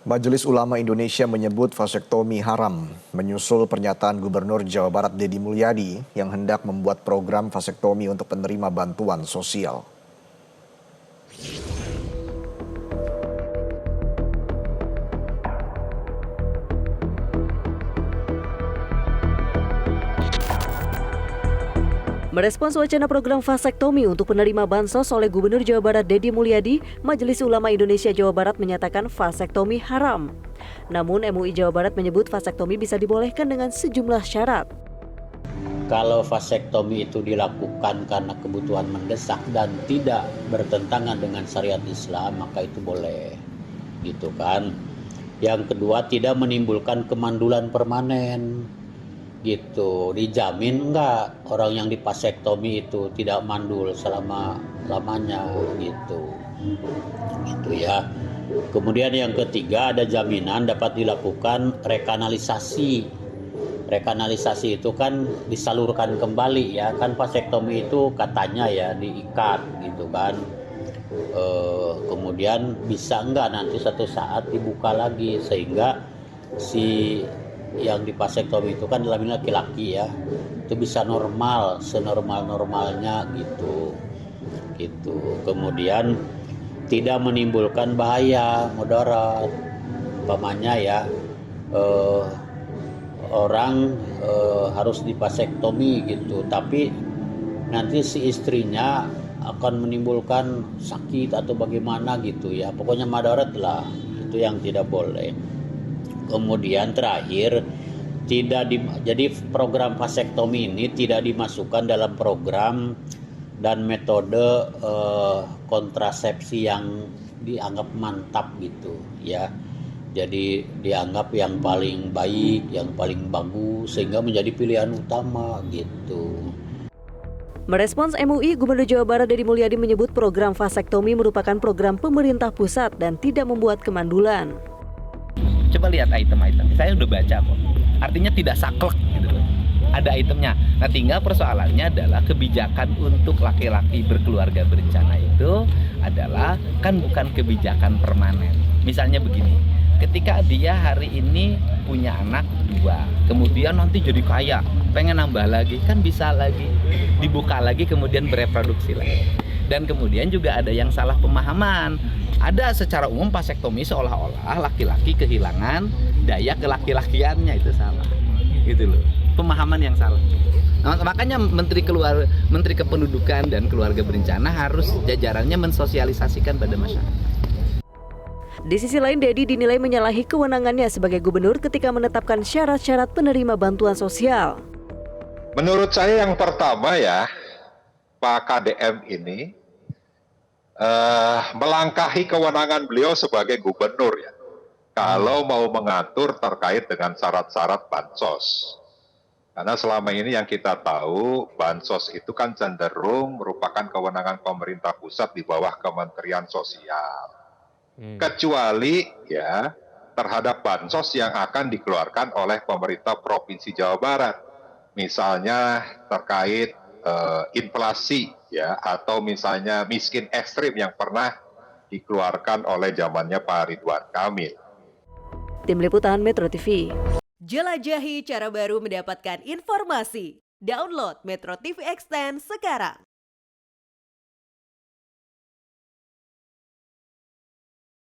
Majelis Ulama Indonesia menyebut vasektomi haram, menyusul pernyataan Gubernur Jawa Barat Deddy Mulyadi yang hendak membuat program vasektomi untuk penerima bantuan sosial. Merespons wacana program vasektomi untuk penerima bansos oleh Gubernur Jawa Barat Deddy Mulyadi, Majelis Ulama Indonesia Jawa Barat menyatakan vasektomi haram. Namun MUI Jawa Barat menyebut vasektomi bisa dibolehkan dengan sejumlah syarat. Kalau vasektomi itu dilakukan karena kebutuhan mendesak dan tidak bertentangan dengan syariat Islam, maka itu boleh, gitu kan. Yang kedua, tidak menimbulkan kemandulan permanen. Gitu, dijamin enggak orang yang divasektomi itu tidak mandul selama-lamanya gitu ya. Kemudian yang ketiga, ada jaminan dapat dilakukan rekanalisasi itu kan disalurkan kembali ya, kan vasektomi itu katanya ya diikat gitu kan. Kemudian bisa enggak nanti satu saat dibuka lagi, sehingga si yang divasektomi itu kan dalam ini laki-laki ya, itu bisa normal, senormal-normalnya gitu. Kemudian tidak menimbulkan bahaya mudarat, umpamanya ya orang harus divasektomi gitu, tapi nanti si istrinya akan menimbulkan sakit atau bagaimana gitu ya, pokoknya mudarat lah, itu yang tidak boleh. Kemudian terakhir, jadi program vasektomi ini tidak dimasukkan dalam program dan metode kontrasepsi yang dianggap mantap gitu ya. Jadi dianggap yang paling baik, yang paling bagus, sehingga menjadi pilihan utama gitu. Merespons MUI, Gubernur Jawa Barat Deddy Mulyadi menyebut program vasektomi merupakan program pemerintah pusat dan tidak membuat kemandulan. Coba lihat item-item, saya udah baca kok. Artinya tidak saklek gitu loh. Ada itemnya. Nah, tinggal persoalannya adalah kebijakan untuk laki-laki berkeluarga berencana itu adalah kan bukan kebijakan permanen. Misalnya begini, ketika dia hari ini punya anak 2, kemudian nanti jadi kaya, pengen nambah lagi, kan bisa lagi dibuka lagi kemudian bereproduksi lagi. Dan kemudian juga ada yang salah pemahaman. Ada secara umum vasektomi seolah-olah laki-laki kehilangan daya kelaki-lakiannya, itu salah. Gitu loh. Pemahaman yang salah. Nah, makanya Menteri Kependudukan dan Keluarga Berencana harus jajarannya mensosialisasikan pada masyarakat. Di sisi lain, Deddy dinilai menyalahi kewenangannya sebagai gubernur ketika menetapkan syarat-syarat penerima bantuan sosial. Menurut saya yang pertama ya, Pak KDM ini melangkahi kewenangan beliau sebagai gubernur ya, kalau mau mengatur terkait dengan syarat-syarat bansos. Karena selama ini yang kita tahu, bansos itu kan cenderung merupakan kewenangan pemerintah pusat di bawah Kementerian Sosial. Kecuali ya terhadap bansos yang akan dikeluarkan oleh pemerintah Provinsi Jawa Barat. Misalnya terkait inflasi ya, atau misalnya miskin ekstrim yang pernah dikeluarkan oleh zamannya Pak Ridwan Kamil. Tim Liputan Metro TV. Jelajahi cara baru mendapatkan informasi. Download Metro TV Extend sekarang.